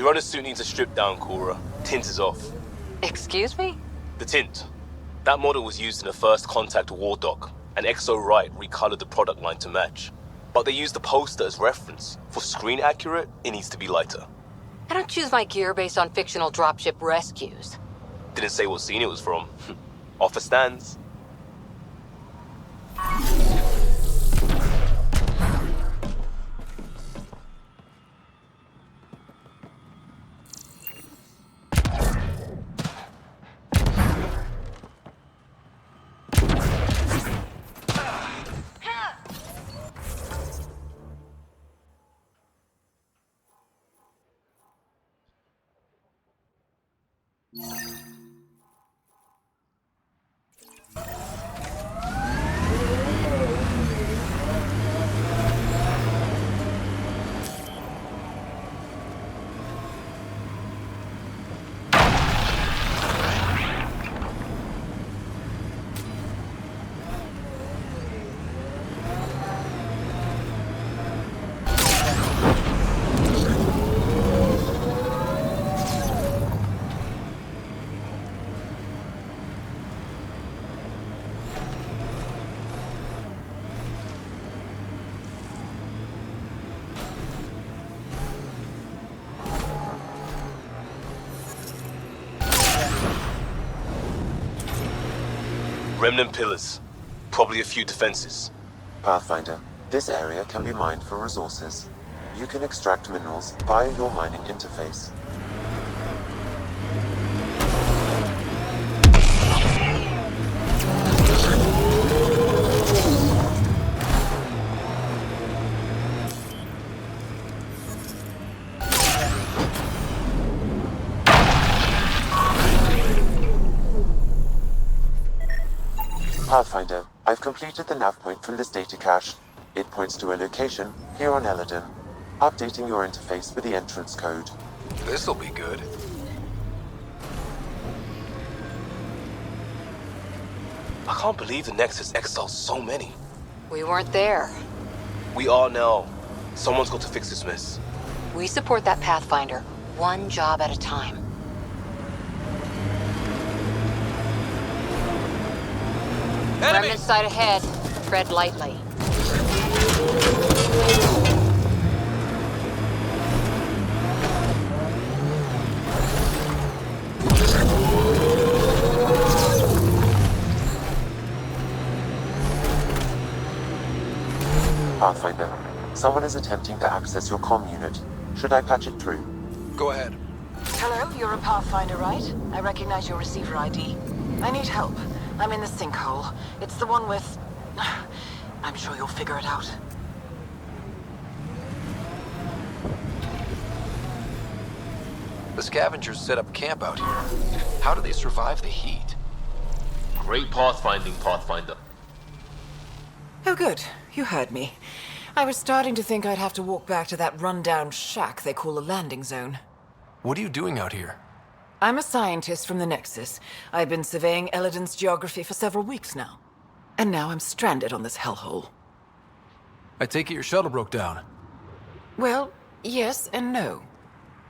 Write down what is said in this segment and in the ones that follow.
Your runner suit needs a strip down, Cora. Tint is off. Excuse me? The tint. That model was used in the first Contact War doc, and XO Wright recolored the product line to match. But they used the poster as reference. For screen accurate, it needs to be lighter. I don't choose my gear based on fictional dropship rescues. Didn't say what scene it was from. Offer stands. Remnant pillars. Probably a few defenses. Pathfinder, this area can be mined for resources. You can extract minerals via your mining interface. Pathfinder, I've completed the nav point from this data cache. It points to a location here on Elaaden. Updating your interface with the entrance code. This'll be good. I can't believe the Nexus exiled so many. We weren't there. We are now. Someone's got to fix this mess. We support that Pathfinder, one job at a time. Enemy! Remnant side ahead. Tread lightly. Pathfinder, someone is attempting to access your comm unit. Should I patch it through? Go ahead. Hello, you're a Pathfinder, right? I recognize your receiver ID. I need help. I'm in the sinkhole. It's the one with... I'm sure you'll figure it out. The scavengers set up camp out here. How do they survive the heat? Great pathfinding, Pathfinder. Oh, good. You heard me. I was starting to think I'd have to walk back to that rundown shack they call a landing zone. What are you doing out here? I'm a scientist from the Nexus. I've been surveying Elaaden's geography for several weeks now. And now I'm stranded on this hellhole. I take it your shuttle broke down. Well, yes and no.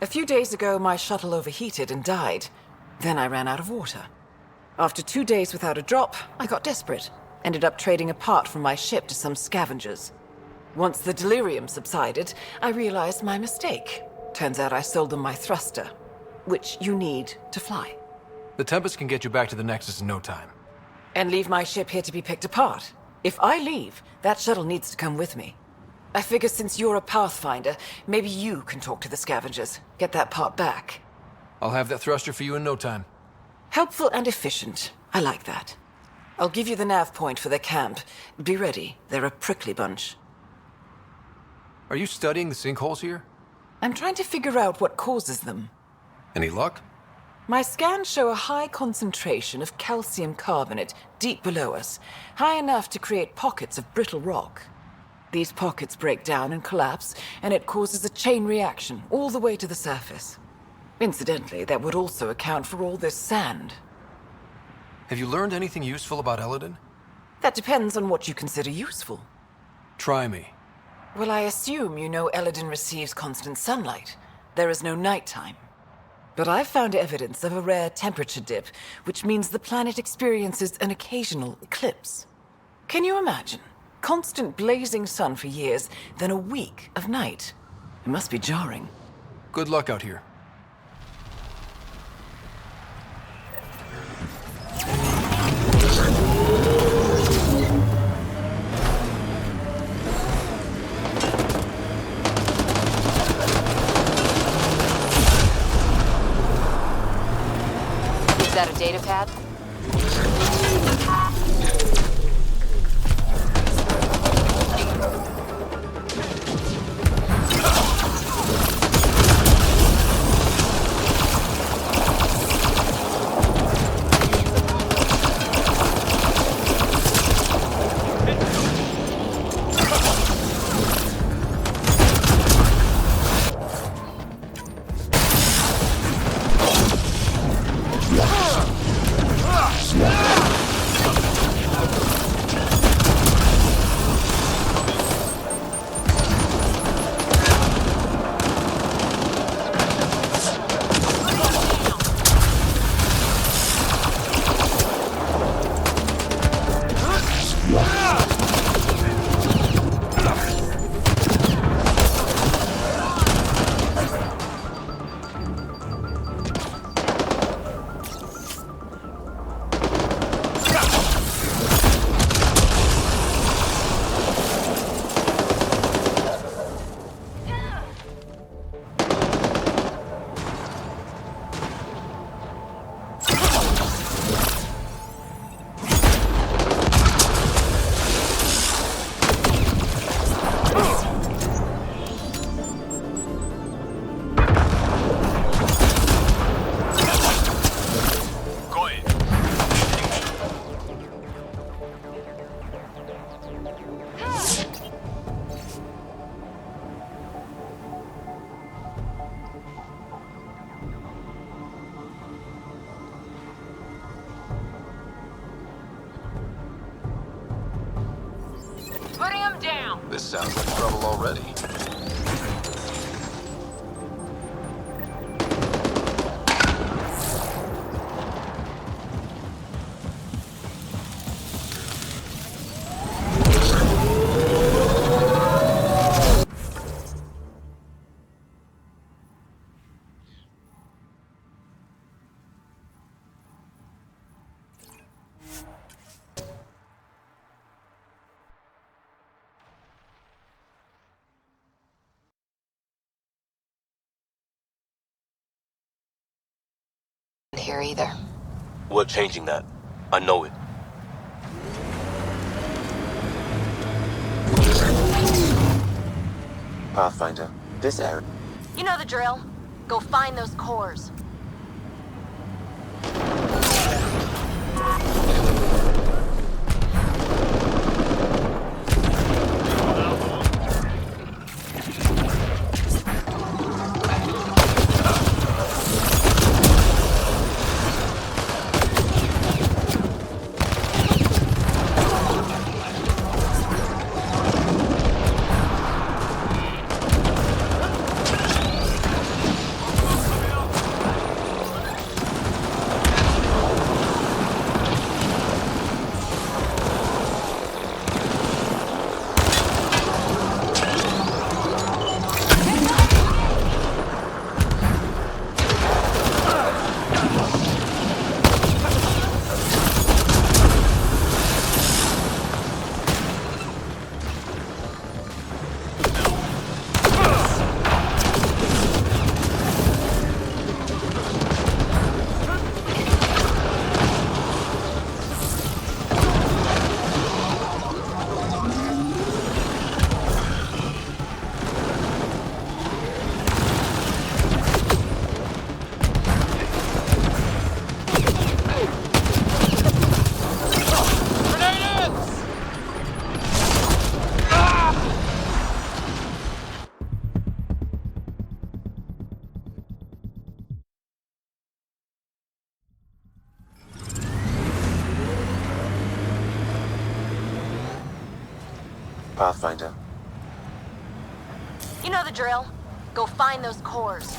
A few days ago, my shuttle overheated and died. Then I ran out of water. After 2 days without a drop, I got desperate. Ended up trading a part from my ship to some scavengers. Once the delirium subsided, I realized my mistake. Turns out I sold them my thruster, which you need to fly. The Tempest can get you back to the Nexus in no time. And leave my ship here to be picked apart. If I leave, that shuttle needs to come with me. I figure since you're a Pathfinder, maybe you can talk to the scavengers, get that part back. I'll have that thruster for you in no time. Helpful and efficient. I like that. I'll give you the nav point for their camp. Be ready. They're a prickly bunch. Are you studying the sinkholes here? I'm trying to figure out what causes them. Any luck? My scans show a high concentration of calcium carbonate deep below us, high enough to create pockets of brittle rock. These pockets break down and collapse, and it causes a chain reaction all the way to the surface. Incidentally, that would also account for all this sand. Have you learned anything useful about Elaaden? That depends on what you consider useful. Try me. Well, I assume you know Elaaden receives constant sunlight. there is no nighttime. But I've found evidence of a rare temperature dip, which means the planet experiences an occasional eclipse. Can you imagine? Constant blazing sun for years, then a week of night. It must be jarring. Good luck out here. Is that a data pad? This sounds like trouble already. Here either. We're changing that. I know it. Pathfinder, this area. You know the drill. Go find those cores. Pathfinder. You know the drill. Go find those cores.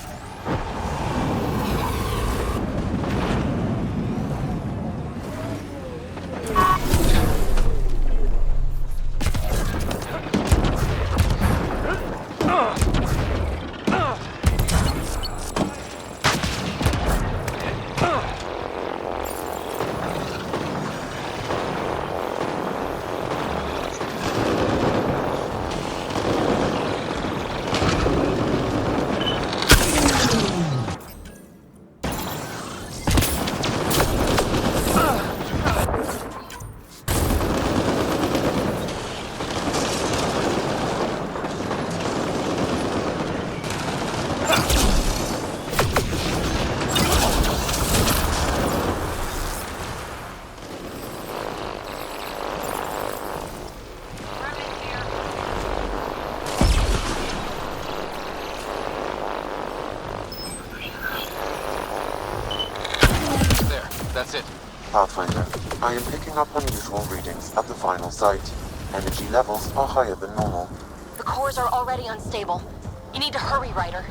That's it. Pathfinder, I am picking up unusual readings at the final site. Energy levels are higher than normal. The cores are already unstable. You need to hurry, Ryder.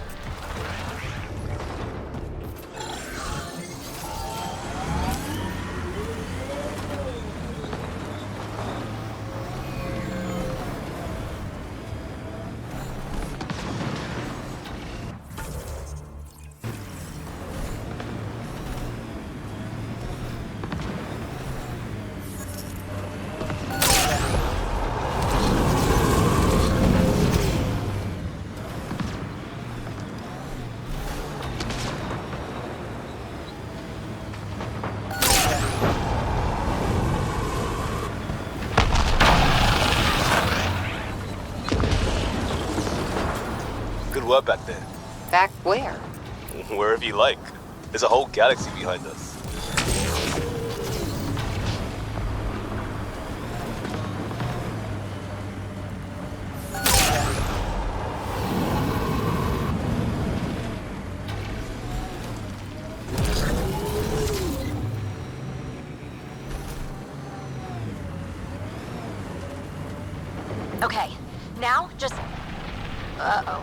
Good work back there. Back where? Wherever you like. There's a whole galaxy behind us. Okay, now just... Uh-oh.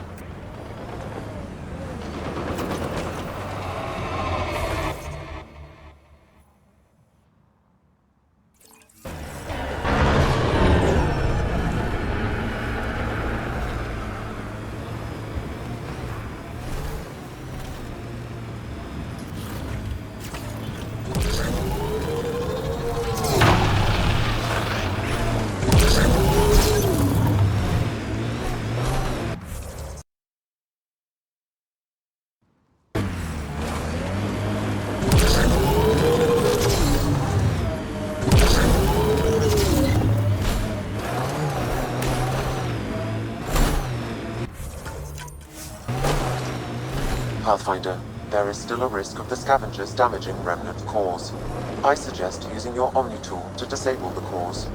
Pathfinder, there is still a risk of the scavengers damaging remnant cores. I suggest using your Omni tool to disable the cores.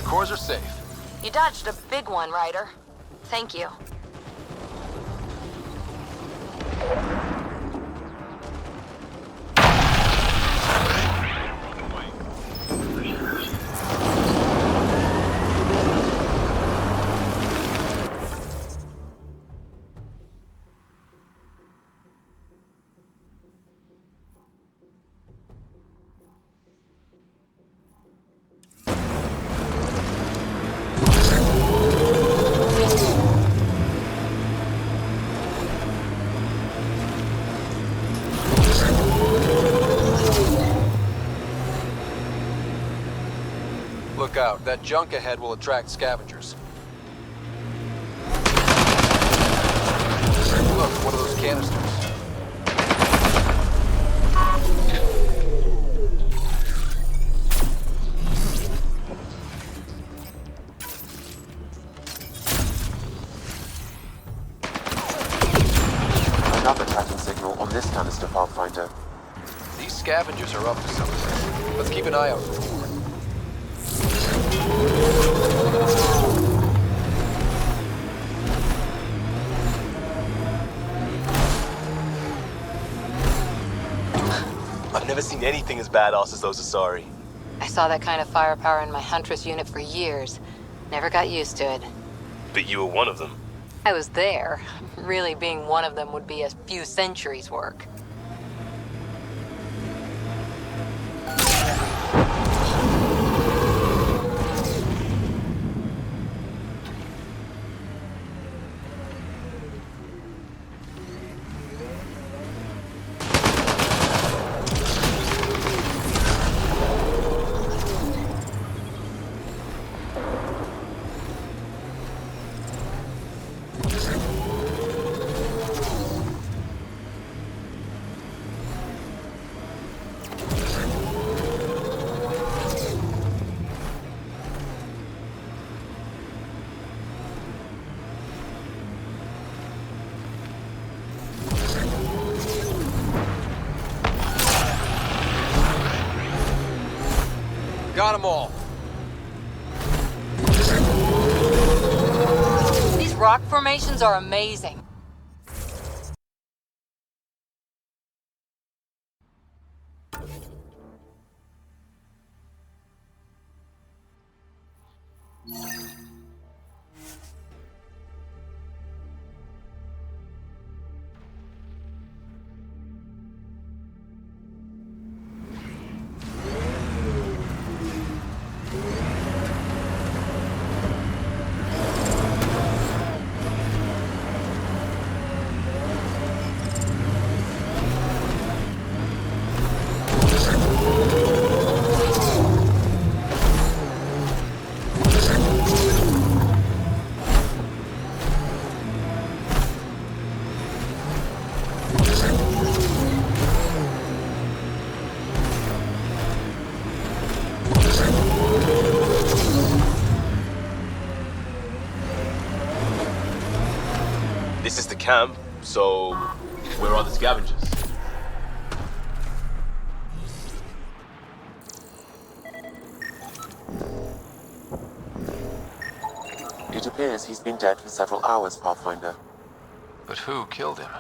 Cores are safe. You dodged a big one, Ryder. Thank you. That junk ahead will attract scavengers. Look, one of those canisters. Another tracking signal on this canister, Pathfinder. These scavengers are up to something. Let's keep an eye out for more. I've never seen anything as badass as those Asari. I saw that kind of firepower in my Huntress unit for years. Never got used to it. But you were one of them. I was there. Really being one of them would be a few centuries' work. Got them all. These rock formations are amazing. This is the camp, so where are the scavengers? It appears he's been dead for several hours, Pathfinder. But who killed him?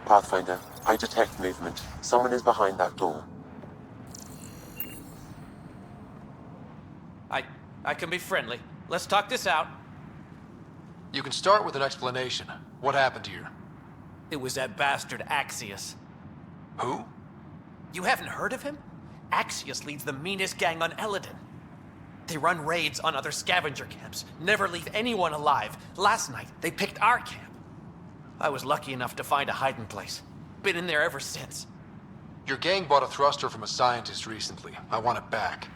Pathfinder, I detect movement. Someone is behind that door. I can be friendly. Let's talk this out. You can start with an explanation. What happened here? It was that bastard Axios. Who? You haven't heard of him? Axios leads the meanest gang on Elaaden. They run raids on other scavenger camps, never leave anyone alive. Last night, they picked our camp. I was lucky enough to find a hiding place. Been in there ever since. Your gang bought a thruster from a scientist recently. I want it back.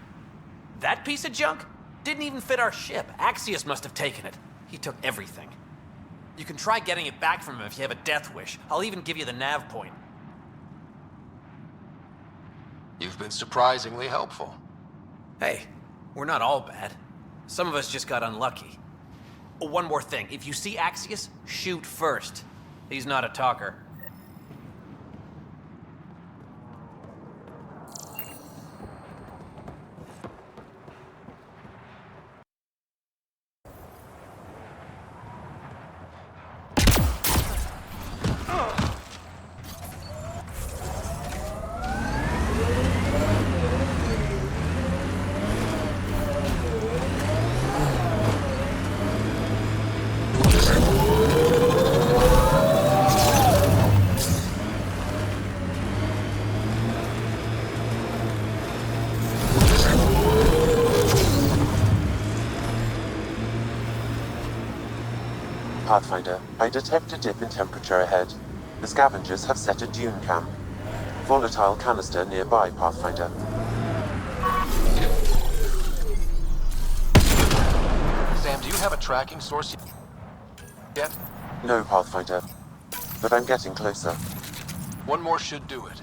That piece of junk didn't even fit our ship. Axios must have taken it. He took everything. You can try getting it back from him if you have a death wish. I'll even give you the nav point. You've been surprisingly helpful. Hey, we're not all bad. Some of us just got unlucky. Oh, one more thing. If you see Axios, shoot first. He's not a talker. Pathfinder, I detect a dip in temperature ahead. The scavengers have set a dune camp. Volatile canister nearby, Pathfinder. Sam, do you have a tracking source yet? No, Pathfinder. But I'm getting closer. One more should do it.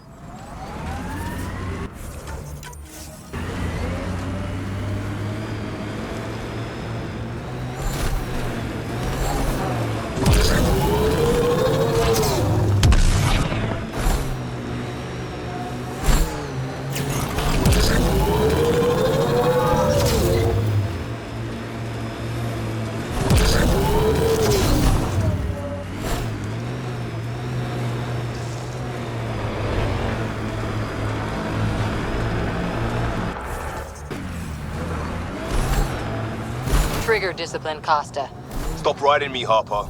Trigger discipline, Costa. Stop riding me, Harper.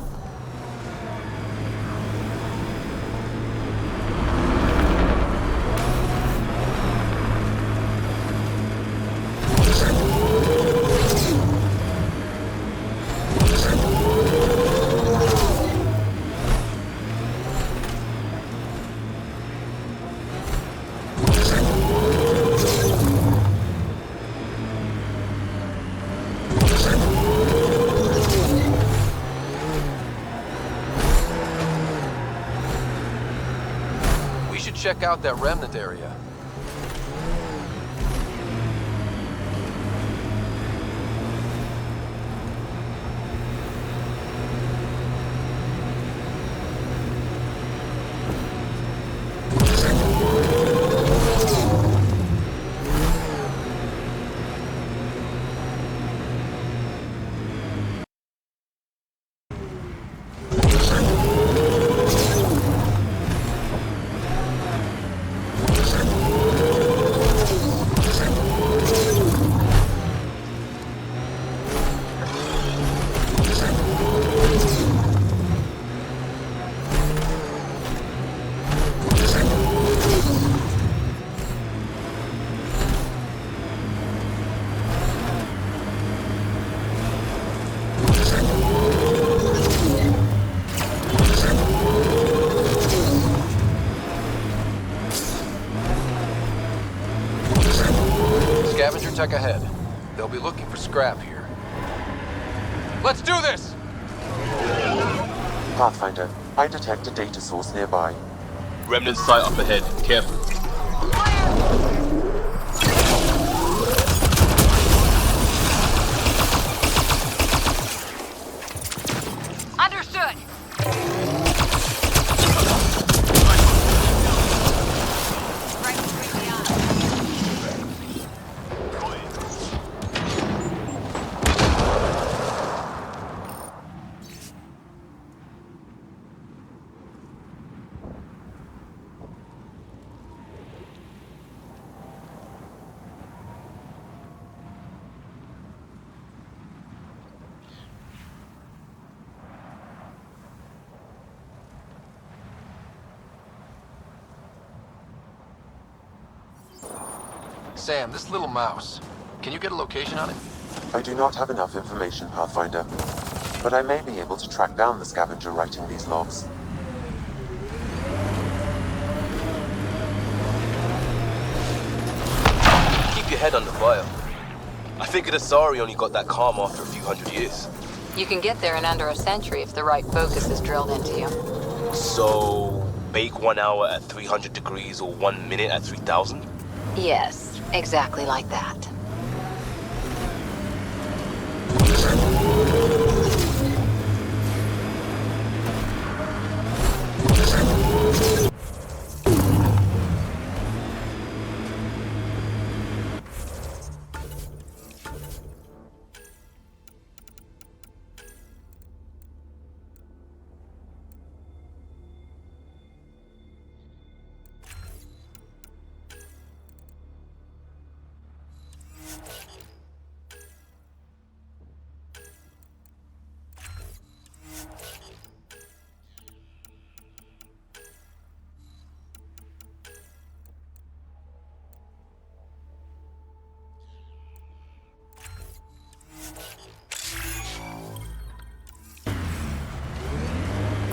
Check out that remnant area. Scavenger tech ahead. They'll be looking for scrap here. Let's do this! Pathfinder, I detect a data source nearby. Remnant site up ahead. Careful. Understood. Right between the eyes. Sam, this little mouse. Can you get a location on it? I do not have enough information, Pathfinder. But I may be able to track down the scavenger writing these logs. Keep your head under fire. I figured Asari only got that calm after a few hundred years. You can get there in under a century if the right focus is drilled into you. So, bake 1 hour at 300 degrees or 1 minute at 3000? Yes, exactly like that.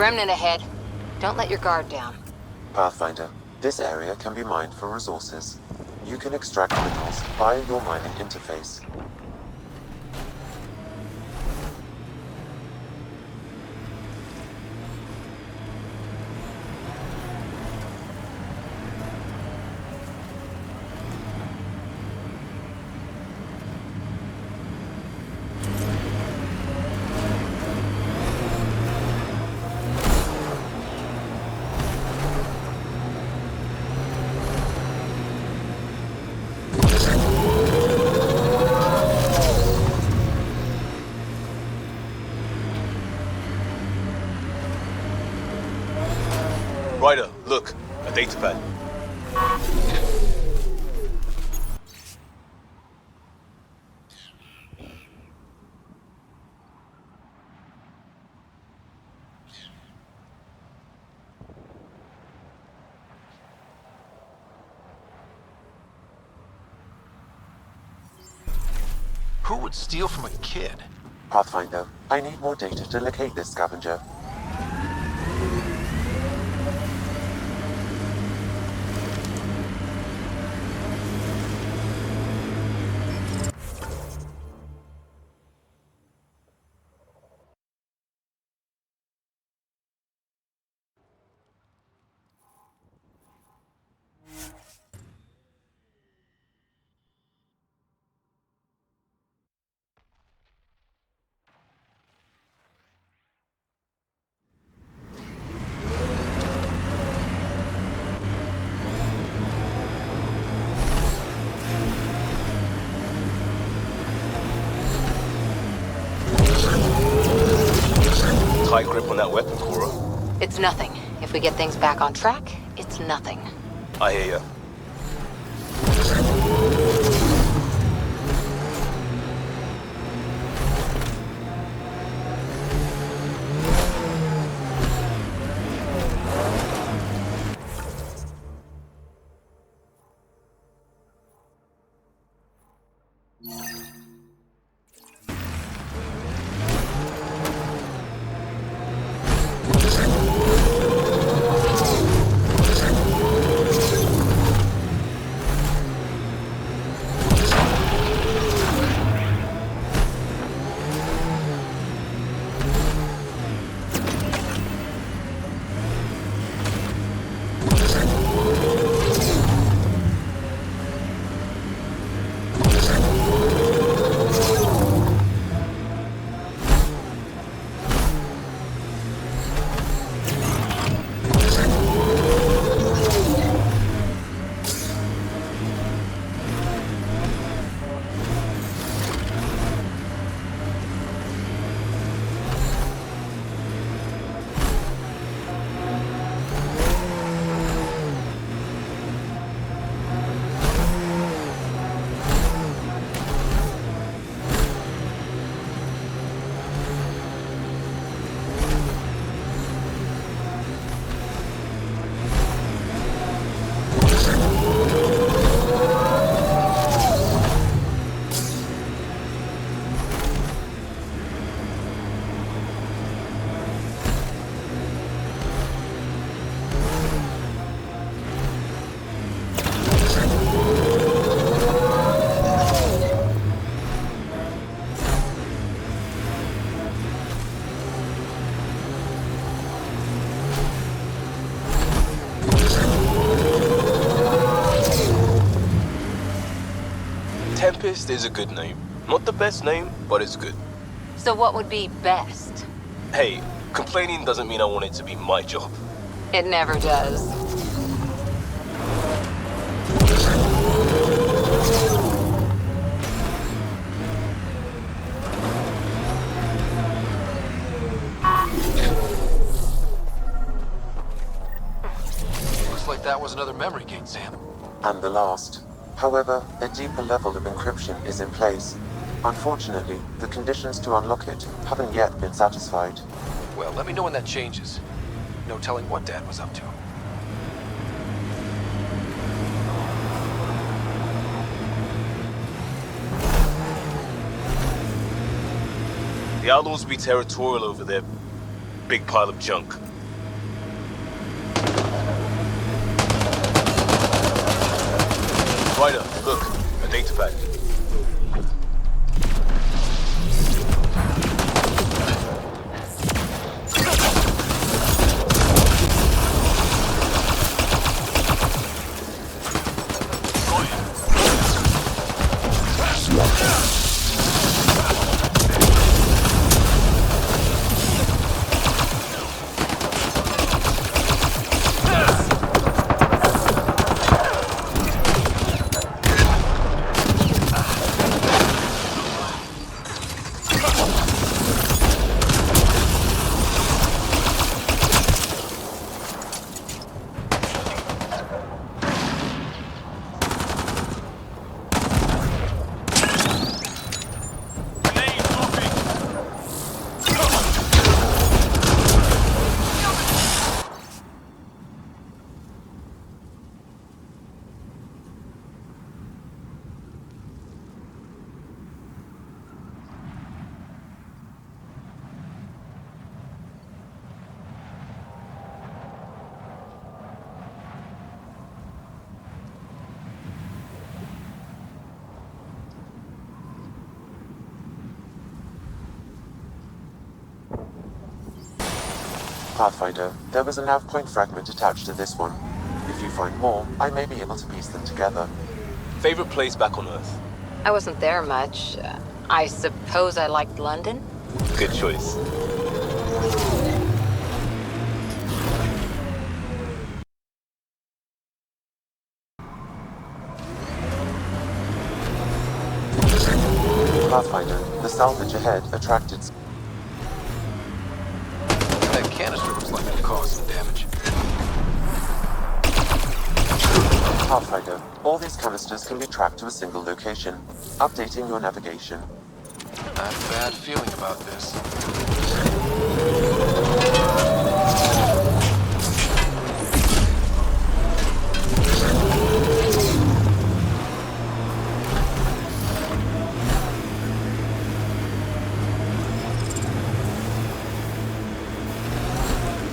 Remnant ahead. Don't let your guard down. Pathfinder, this area can be mined for resources. You can extract minerals via your mining interface. Ryder, look, a data pad. Who would steal from a kid? Pathfinder, I need more data to locate this scavenger. Tight grip on that weapon, Cora. It's nothing. If we get things back on track, it's nothing. I hear ya. Tempest is a good name. Not the best name, but it's good. So what would be best? Hey, complaining doesn't mean I want it to be my job. It never does. Looks like that was another memory gate, Sam. And the last. However, a deeper level of encryption is in place. Unfortunately, the conditions to unlock it haven't yet been satisfied. Well, let me know when that changes. No telling what Dad was up to. The Outlaws be territorial over there. Big pile of junk. Ryder, look, a data pad. Pathfinder, there was a nav point fragment attached to this one. If you find more, I may be able to piece them together. Favorite place back on Earth? I wasn't there much. I suppose I liked London? Good choice. Pathfinder, the salvage ahead attracted... That canister looks like it'll cause some damage. Pathfinder, all these canisters can be tracked to a single location. Updating your navigation. I have a bad feeling about this.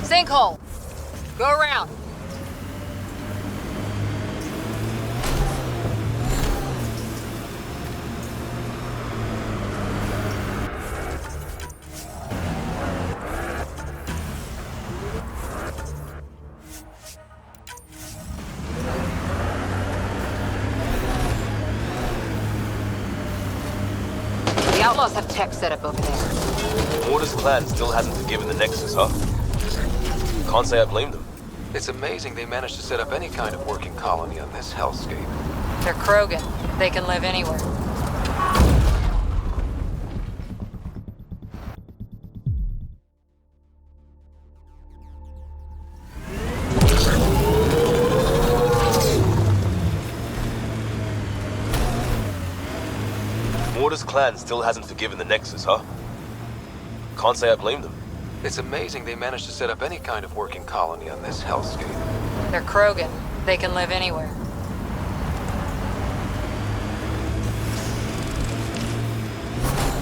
Sinkhole! Go around. The outlaws have tech set up over there. Mortar's clan still hasn't forgiven the Nexus, huh? Can't say I blame them. It's amazing they managed to set up any kind of working colony on this hellscape. They're Krogan. They can live anywhere. Mortar's clan still hasn't forgiven the Nexus, huh? Can't say I blame them. It's amazing they managed to set up any kind of working colony on this hellscape. They're Krogan. They can live anywhere.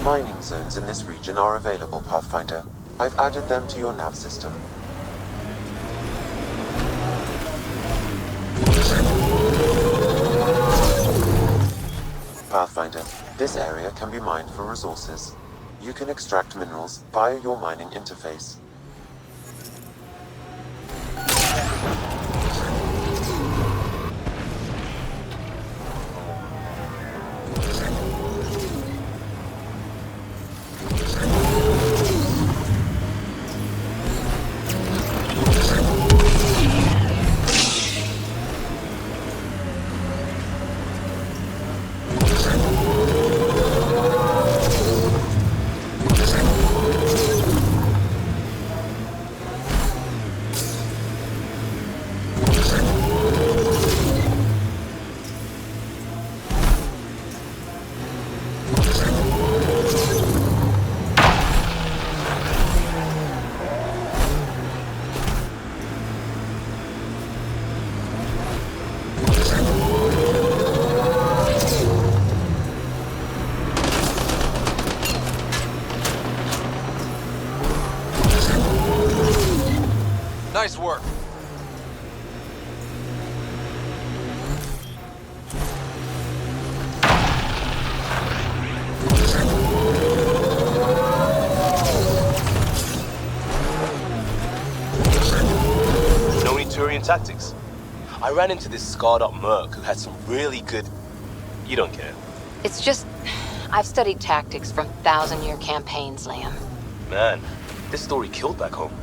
Mining zones in this region are available, Pathfinder. I've added them to your nav system. Pathfinder, this area can be mined for resources. You can extract minerals via your mining interface. tactics. I ran into this scarred-up merc who had some really good... You don't care. It's just... I've studied tactics from thousand-year campaigns, Liam. Man, this story killed back home.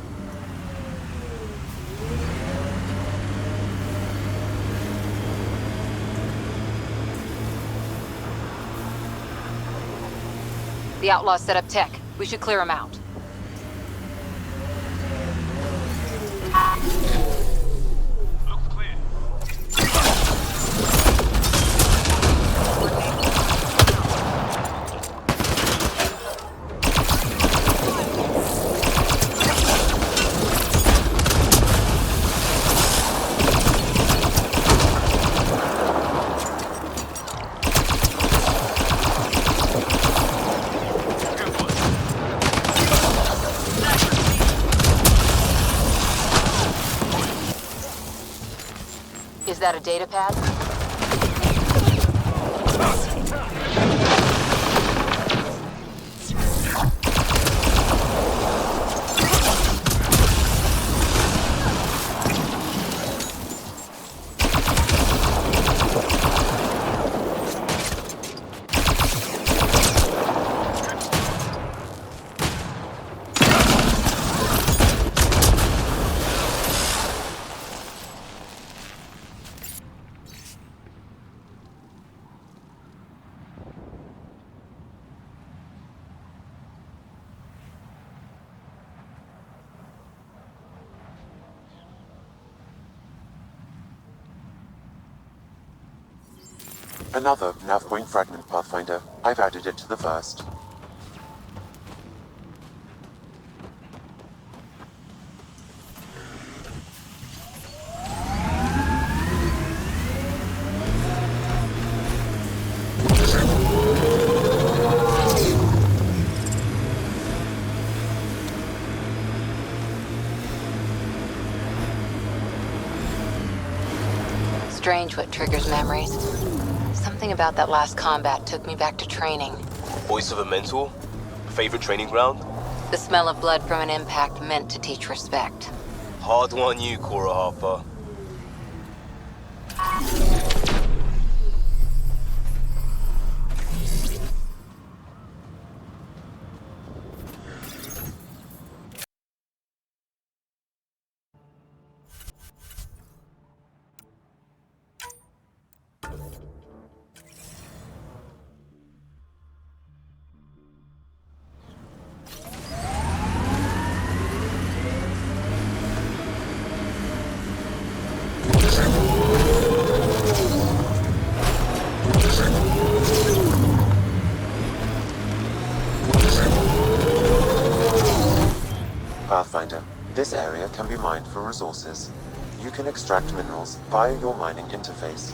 The outlaws set up tech. We should clear them out. Looks clear. Is that a data pad? Another nav point fragment, Pathfinder. I've added it to the first. Strange what triggers memories. Something about that last combat took me back to training. Voice of a mentor? Favorite training ground? The smell of blood from an impact meant to teach respect. Hard one you, Cora Harper. Pathfinder, this area can be mined for resources. You can extract minerals via your mining interface.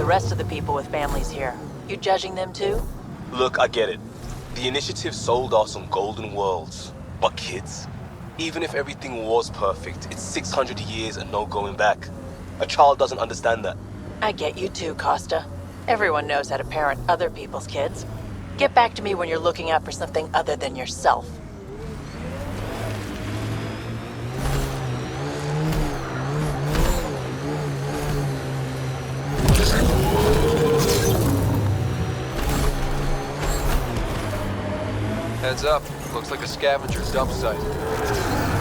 Rest of the people with families here. You judging them too? Look, I get it. The initiative sold us on golden worlds. But kids? Even if everything was perfect, it's 600 years and no going back. A child doesn't understand that. I get you too, Costa. Everyone knows how to parent other people's kids. Get back to me when you're looking out for something other than yourself. Heads up. Looks like a scavenger dump site.